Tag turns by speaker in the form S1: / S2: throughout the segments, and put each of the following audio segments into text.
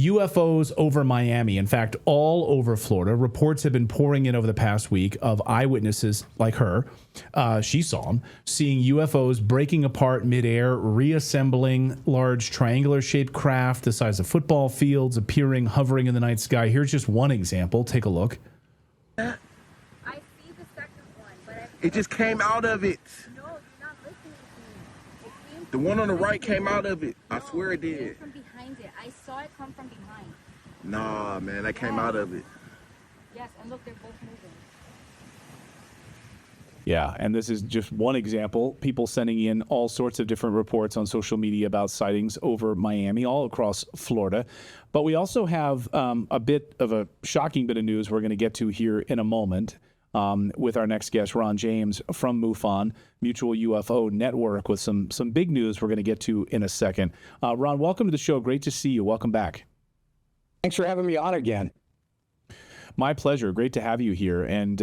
S1: UFOs over Miami. In fact, all over Florida. Reports have been pouring in over the past week of eyewitnesses like her. She saw them, seeing UFOs breaking apart midair, reassembling large triangular-shaped craft the size of football fields, appearing, hovering in the night sky. Here's just one example. Take a look.
S2: I see the second one, but
S3: it just came out of it.
S2: No, you're not listening to me. It came
S3: The one on the right came out of it. I swear it
S2: came
S3: did.
S2: from behind it. I saw it come from behind.
S3: Nah, man, that came out of it.
S2: Yes, and look, they're both moving.
S1: Yeah, and this is just one example. People sending in all sorts of different reports on social media about sightings over Miami, all across Florida. But we also have a bit of a shocking bit of news we're going to get to here in a moment with our next guest, Ron James from MUFON, Mutual UFO Network, with some big news we're going to get to in a second. Ron, welcome to the show. Great to see you. Welcome back.
S4: Thanks for having me on again.
S1: My pleasure. Great to have you here. And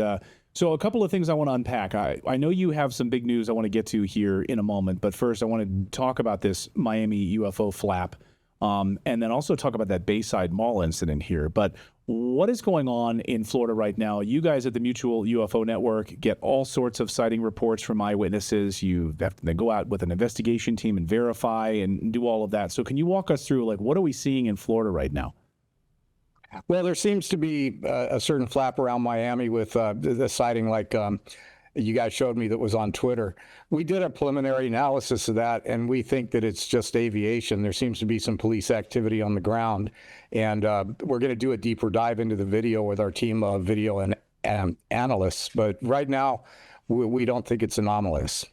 S1: so a couple of things I want to unpack. I know you have some big news I want to get to here in a moment, but first I want to talk about this Miami UFO flap and then also talk about that Bayside Mall incident here. But what is going on in Florida right now? You guys at the Mutual UFO Network get all sorts of sighting reports from eyewitnesses. You have to go out with an investigation team and verify and do all of that. So can you walk us through, like, what are we seeing in Florida right now?
S4: Well, there seems to be a certain flap around Miami with the sighting like you guys showed me that was on Twitter. We did a preliminary analysis of that, and we think that it's just aviation. There seems to be some police activity on the ground, and we're going to do a deeper dive into the video with our team of video and analysts. But right now, we don't think it's anomalous.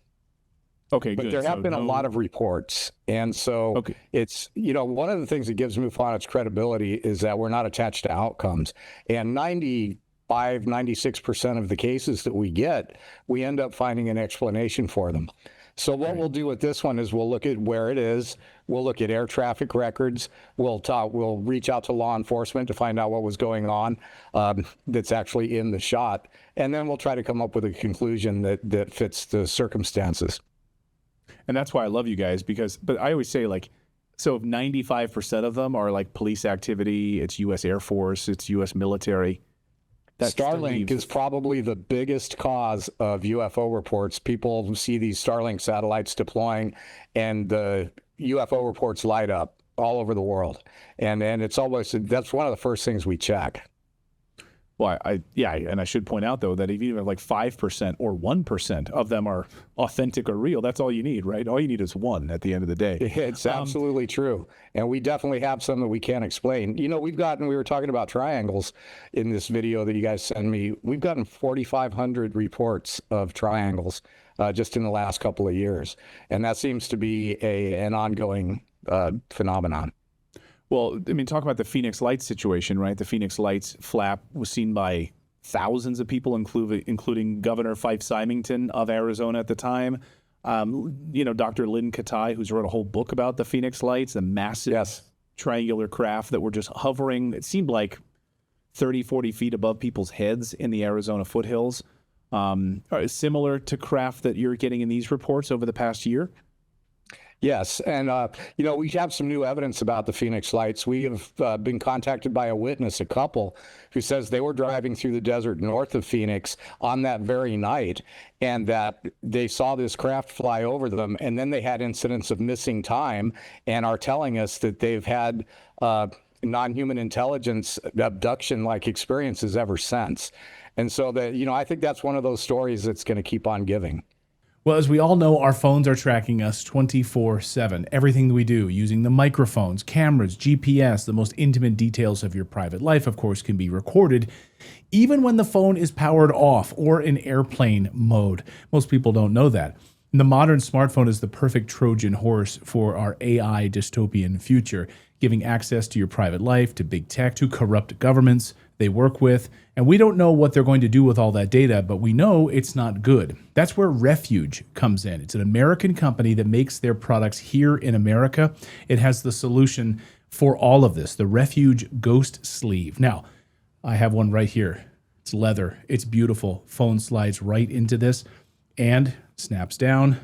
S1: Okay,
S4: but
S1: good.
S4: There have been a lot of reports. And so it's, one of the things that gives MUFON its credibility is that we're not attached to outcomes. And 96% of the cases that we get, we end up finding an explanation for them. So what we'll do with this one is we'll look at where it is. We'll look at air traffic records. We'll reach out to law enforcement to find out what was going on that's actually in the shot. And then we'll try to come up with a conclusion that fits the circumstances.
S1: And that's why I love you guys, but I always say, like, so if 95% of them are like police activity, it's U.S. Air Force, it's U.S. military.
S4: Starlink is probably the biggest cause of UFO reports. People see these Starlink satellites deploying, and the UFO reports light up all over the world. And it's always, that's one of the first things we check.
S1: Well, and I should point out, though, that if even like 5% or 1% of them are authentic or real, that's all you need, right? All you need is one at the end of the day.
S4: It's absolutely true. And we definitely have some that we can't explain. We were talking about triangles in this video that you guys sent me. We've gotten 4,500 reports of triangles just in the last couple of years. And that seems to be an ongoing phenomenon.
S1: Well, I mean, talk about the Phoenix Lights situation, right? The Phoenix Lights flap was seen by thousands of people, including Governor Fife Symington of Arizona at the time. Dr. Lynn Katai, who's wrote a whole book about the Phoenix Lights, the massive triangular craft that were just hovering. It seemed like 30, 40 feet above people's heads in the Arizona foothills. Similar to craft that you're getting in these reports over the past year?
S4: Yes. And, we have some new evidence about the Phoenix Lights. We have been contacted by a witness, a couple, who says they were driving through the desert north of Phoenix on that very night, and that they saw this craft fly over them. And then they had incidents of missing time and are telling us that they've had non-human intelligence abduction-like experiences ever since. And so I think that's one of those stories that's going to keep on giving.
S1: Well, as we all know, our phones are tracking us 24/7. Everything that we do, using the microphones, cameras, GPS, the most intimate details of your private life, of course, can be recorded, even when the phone is powered off or in airplane mode. Most people don't know that. The modern smartphone is the perfect Trojan horse for our AI dystopian future, giving access to your private life, to big tech, to corrupt governments they work with. And we don't know what they're going to do with all that data, but we know it's not good. That's where Refuge comes in. It's an American company that makes their products here in America. It has the solution for all of this, the Refuge Ghost Sleeve. Now, I have one right here. It's leather. It's beautiful. Phone slides right into this and snaps down.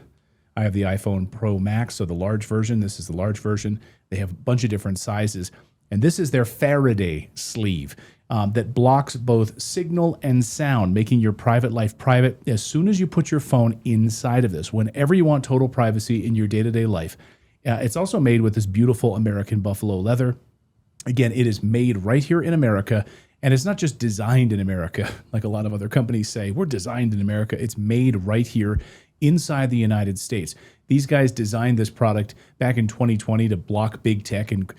S1: I have the iPhone Pro Max, so the large version. This is the large version. They have a bunch of different sizes. And this is their Faraday sleeve that blocks both signal and sound, making your private life private as soon as you put your phone inside of this, whenever you want total privacy in your day-to-day life. It's also made with this beautiful American buffalo leather. Again, it is made right here in America, and it's not just designed in America, like a lot of other companies say. We're designed in America. It's made right here inside the United States. These guys designed this product back in 2020 to block big tech and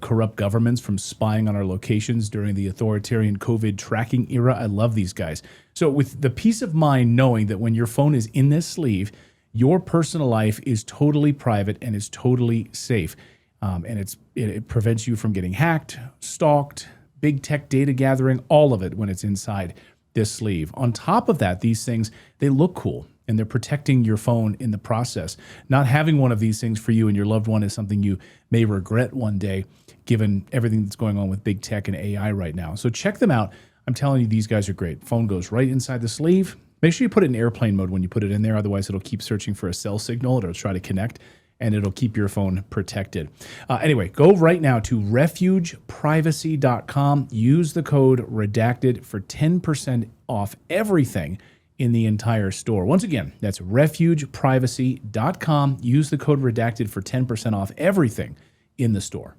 S1: corrupt governments from spying on our locations during the authoritarian COVID tracking era. I love these guys. So with the peace of mind knowing that when your phone is in this sleeve, your personal life is totally private and is totally safe. And it prevents you from getting hacked, stalked, big tech data gathering, all of it when it's inside this sleeve. On top of that, these things, they look cool and they're protecting your phone in the process. Not having one of these things for you and your loved one is something you may regret one day, given everything that's going on with big tech and AI right now. So check them out. I'm telling you, these guys are great. Phone goes right inside the sleeve. Make sure you put it in airplane mode when you put it in there. Otherwise, it'll keep searching for a cell signal. It'll try to connect, and it'll keep your phone protected. Anyway, go right now to refugeprivacy.com. Use the code redacted for 10% off everything in the entire store. Once again, that's refugeprivacy.com. Use the code redacted for 10% off everything in the store.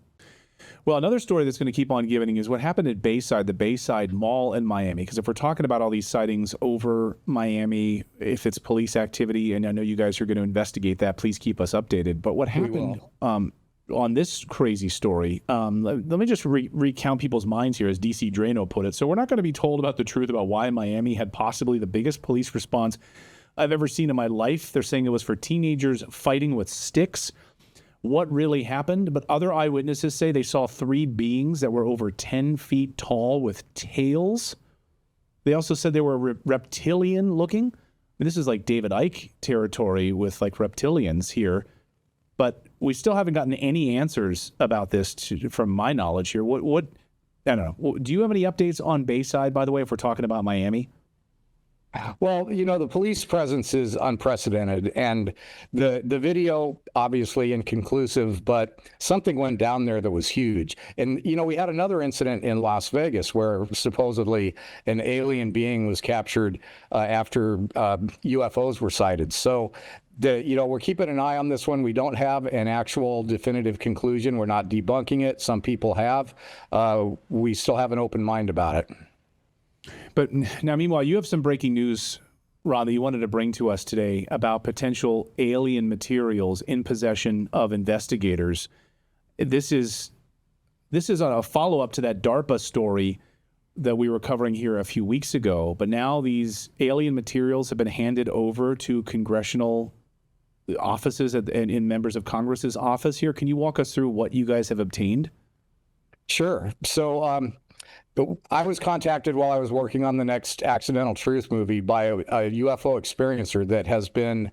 S5: Well, another story that's going to keep on giving is what happened at Bayside, the Bayside Mall in Miami. Because if we're talking about all these sightings over Miami, if it's police activity, and I know you guys are going to investigate that, please keep us updated. But what happened on this crazy story, let me just recount people's minds here, as DC Drano put it. So we're not going to be told about the truth about why Miami had possibly the biggest police response I've ever seen in my life. They're saying it was for teenagers fighting with sticks. What really happened? But other eyewitnesses say they saw 3 beings that were over 10 feet tall with tails. They also said they were reptilian looking. I mean, this is like David Icke territory with like reptilians here. But we still haven't gotten any answers about this from my knowledge here. What I don't know. Do you have any updates on Bayside, by the way, if we're talking about Miami?
S4: Well, the police presence is unprecedented, and the video obviously inconclusive, but something went down there that was huge. And, we had another incident in Las Vegas where supposedly an alien being was captured after UFOs were sighted. So, we're keeping an eye on this one. We don't have an actual definitive conclusion. We're not debunking it. Some people have. We still have an open mind about it.
S5: But now, meanwhile, you have some breaking news, Ron, that you wanted to bring to us today about potential alien materials in possession of investigators. This is a follow-up to that DARPA story that we were covering here a few weeks ago. But now these alien materials have been handed over to congressional offices and in members of Congress's office here. Can you walk us through what you guys have obtained?
S4: Sure. So, I was contacted while I was working on the next Accidental Truth movie by a UFO experiencer that has been,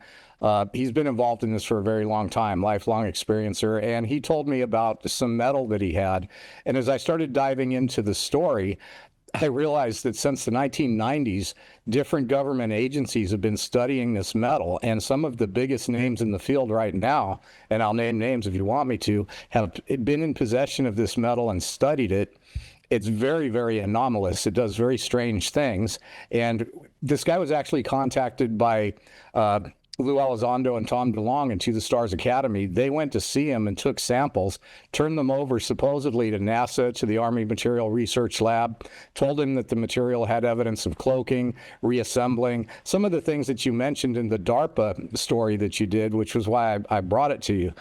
S4: he's been involved in this for a very long time, lifelong experiencer, and he told me about some metal that he had. And as I started diving into the story, I realized that since the 1990s, different government agencies have been studying this metal, and some of the biggest names in the field right now, and I'll name names if you want me to, have been in possession of this metal and studied it. It's very, very anomalous. It does very strange things. And this guy was actually contacted by Lou Elizondo and Tom DeLonge and To the Stars Academy. They went to see him and took samples, turned them over supposedly to NASA, to the Army Material Research Lab, told him that the material had evidence of cloaking, reassembling, some of the things that you mentioned in the DARPA story that you did, which was why I brought it to you.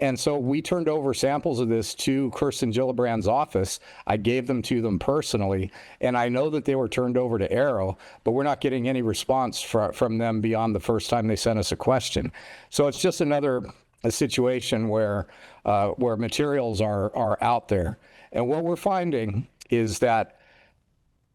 S4: And so we turned over samples of this to Kirsten Gillibrand's office. I gave them to them personally, and I know that they were turned over to Arrow, but we're not getting any response from them beyond the first time they sent us a question. So it's just a situation where materials are out there. And what we're finding is that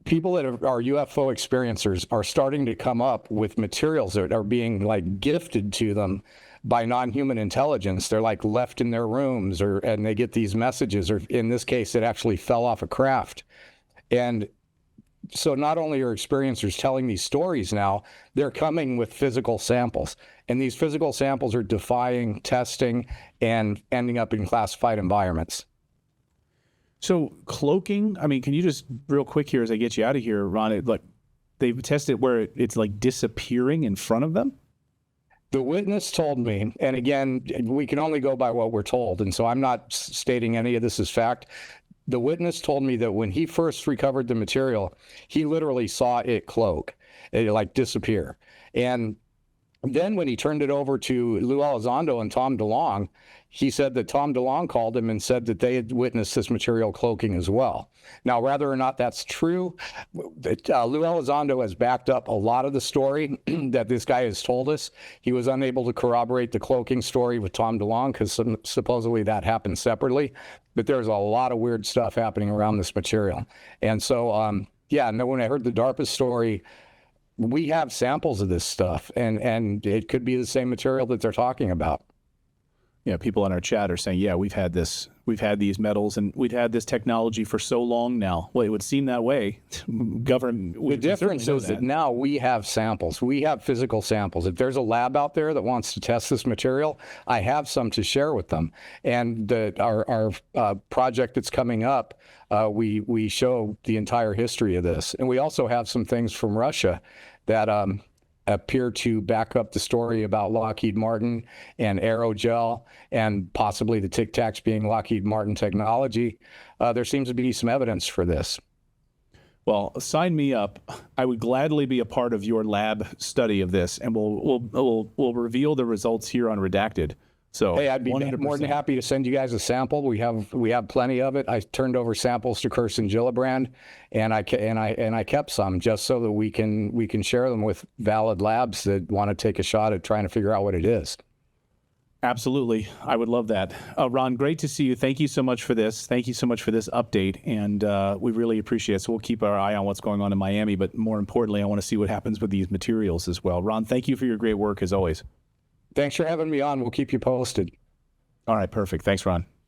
S4: people that are UFO experiencers are starting to come up with materials that are being gifted to them by non-human intelligence. They're left in their rooms, and they get these messages, or in this case, it actually fell off a craft. And so not only are experiencers telling these stories now, they're coming with physical samples. And these physical samples are defying testing and ending up in classified environments.
S5: So cloaking, I mean, can you just real quick here as I get you out of here, Ron, like they've tested where it's like disappearing in front of them?
S4: The witness told me, and again, we can only go by what we're told, and so I'm not stating any of this as fact. The witness told me that when he first recovered the material, he literally saw it cloak, it like disappear. And then when he turned it over to Lou Elizondo and Tom DeLonge, he said that Tom DeLonge called him and said that they had witnessed this material cloaking as well. Now, whether or not that's true, Lou Elizondo has backed up a lot of the story that this guy has told us. He was unable to corroborate the cloaking story with Tom DeLonge because supposedly that happened separately. But there's a lot of weird stuff happening around this material. And so, yeah, no, when I heard the DARPA story, we have samples of this stuff, and it could be the same material that they're talking about.
S5: Yeah, people in our chat are saying, yeah, we've had these metals and we've had this technology for so long now. Well, it would seem that way.
S4: The difference is that now we have samples. We have physical samples. If there's a lab out there that wants to test this material, I have some to share with them. And our project that's coming up, we show the entire history of this. And we also have some things from Russia that appear to back up the story about Lockheed Martin and aerogel and possibly the Tic Tacs being Lockheed Martin technology. There seems to be some evidence for this.
S5: Well, sign me up. I would gladly be a part of your lab study of this, and we'll reveal the results here on Redacted. So,
S4: hey, I'd be
S5: 100%.
S4: more than happy to send you guys a sample. We have plenty of it. I turned over samples to Kirsten Gillibrand, and I kept some just so that we can share them with valid labs that want to take a shot at trying to figure out what it is.
S5: Absolutely. I would love that. Ron, great to see you. Thank you so much for this. Thank you so much for this update, and we really appreciate it. So we'll keep our eye on what's going on in Miami, but more importantly, I want to see what happens with these materials as well. Ron, thank you for your great work as always.
S4: Thanks for having me on. We'll keep you posted.
S5: All right, perfect. Thanks, Ron.